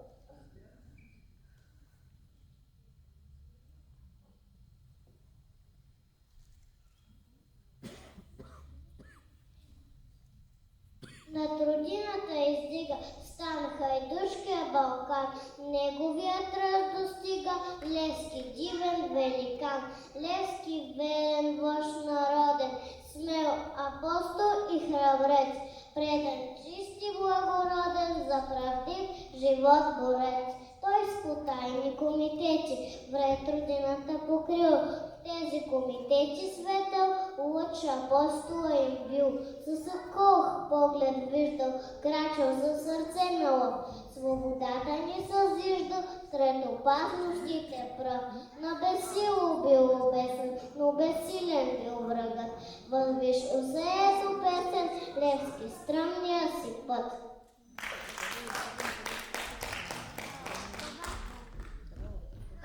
Над родината издига стан хайдушкия Балкан, неговият ръст достига Левски дивен великан, Левски верен вожд народен, смел апостол и храбрец, предан чист и благороден, за правдив живот борец. Той с потайни комитети вред родината покрил, в тези комитети светъл лъч апостола им бил, със колх поглед виждал, крачал за сърце на лъв, свободата ни съзиждал, сред опасностите прав. На безсило бил обесен, но безсилен бил врагът, възвишил се е с песен Левски стръмния си път.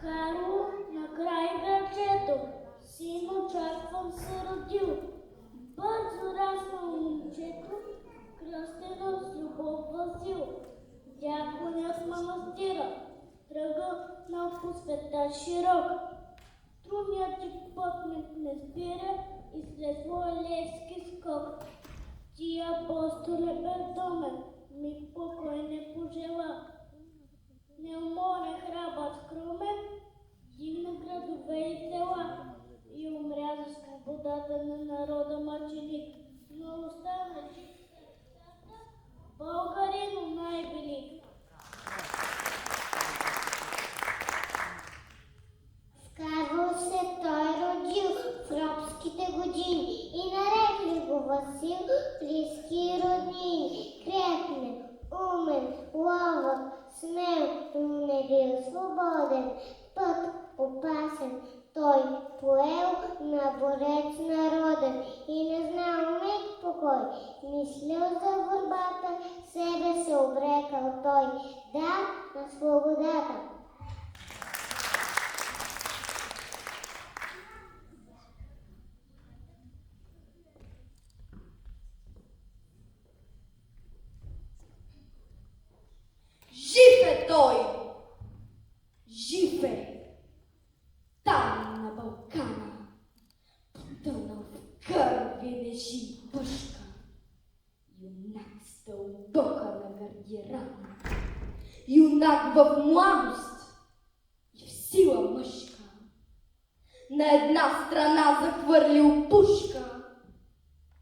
Каро, накрай грачето, син очакван се родил. Бързо раснал момчето, кръстено с любов Васил. Дяконят в манастира, тръгъл по света широк. Трудният ти пътник не спира и след своя Левски скок. Ти, апостоле бездомен, ми покой не пожела. Неуморен, храбър, скромен, дигна градове и села и умря за свободата на народа мъченик, но остана жив сърцата, българин най-велик. В Карло се той родил в робските години и нарекли го Васил, близки и роднини. Крепне, умен, ловък, смел, но не бил свободен, път опасен, той поел на борец народен и не знал миг покой, мислил за борбата, себе се обрекал той, да, на свободата. Жив е той! Жив е! Там на Балкана, потънал в кърви лежи пъшка. Юнак с дълбока на гърди рана. Юнак в младост и в сила мъжка. На една страна захвърлил пушка,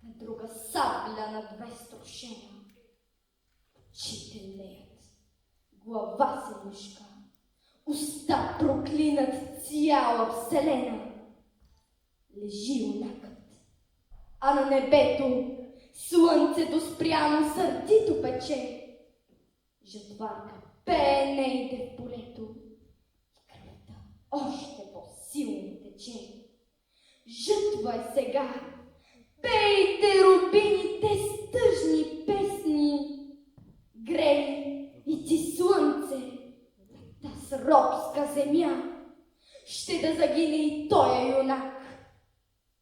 на друга сабля на две струшена. Очите леят, глава се мъжка, уста проклинат цяла вселена. Лежи юнакът, а на небето слънцето спряно сърдито пече. Жатварка пее не иде в полето и кръвта още по-силно тече. Жътва е сега. Пейте, рубините, с тъжни песни. Грей и ти слънце, таз робска земя. Ще да загине и той юнак.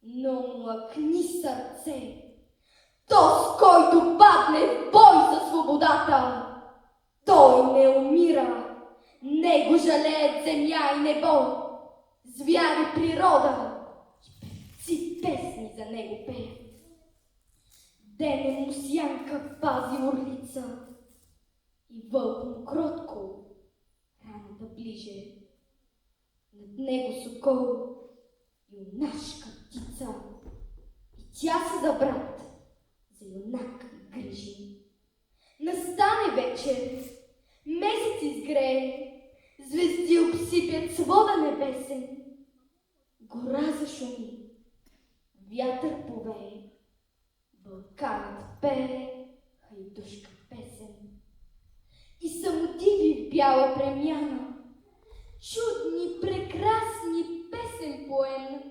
Но млъкни сърце, то с който падне в бой за свободата. Той не умира, него жалеят земя и небо. Звяри природа, певци песни за него пеят. Денем му сянка пази орлица и вълк му кротко раната ближе. Над него сокол, юнашка птица, и тя се за брат, за юнак грижи. Настане вечер, месец изгрее, звезди обсипят свода небесен. Гора зашуми, вятър повее, вулканът пее хайдушка песен. И самотиви в бяла премяна, чудни, прекрасни песен поем,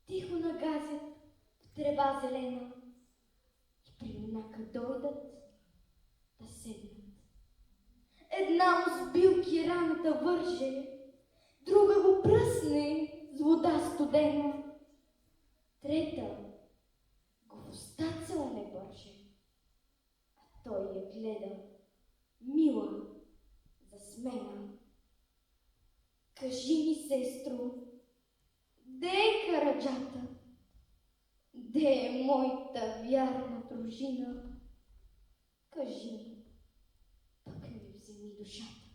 тихо нагазят в трева зелена и при юнака дойдат да седнат. Една му с билки раната върже, друга го пръсне с вода студена, трета го в уста целуне бърже, а той я гледа, мила, засмена. Кажи ми, сестро, де е Караджата? Де е моята вярна дружина? Кажи ми, пък ми вземи душата.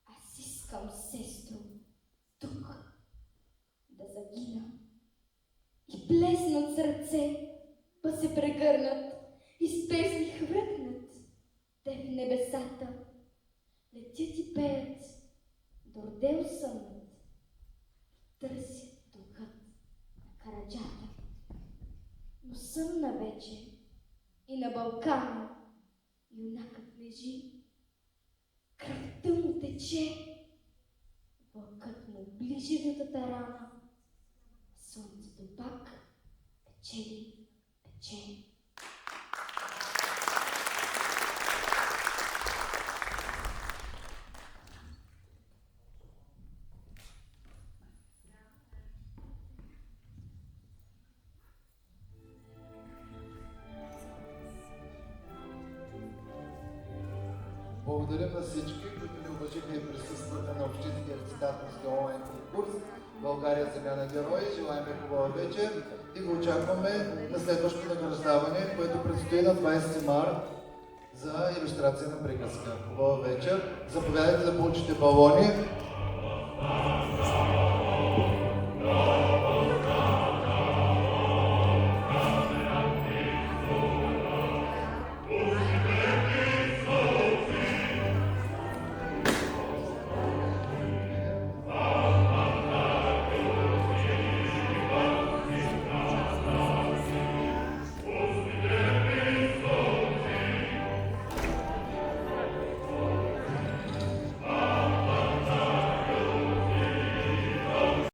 Аз искам, сестро, тук да загина. И плеснат сърце, па се прегърнат, и с песни хвъркнат те в небесата. Летят и пеят, дордел сънът, търсят духът на Караджата. Но съмна вече и на Балкана юнакът лежи, кръвта му тече, вълкът му ближи до татарана, слънцето пак печели, печели. Благодарим на всички, които ни уважиха и присъстваха на общинския рецитаторски онлайн конкурс България земя на герои. Желаем ви хубава вечер и го очакваме на следващото награждаване, което предстои на 20 март за илюстрация на приказка. Хубава вечер! Заповядайте да получите балони.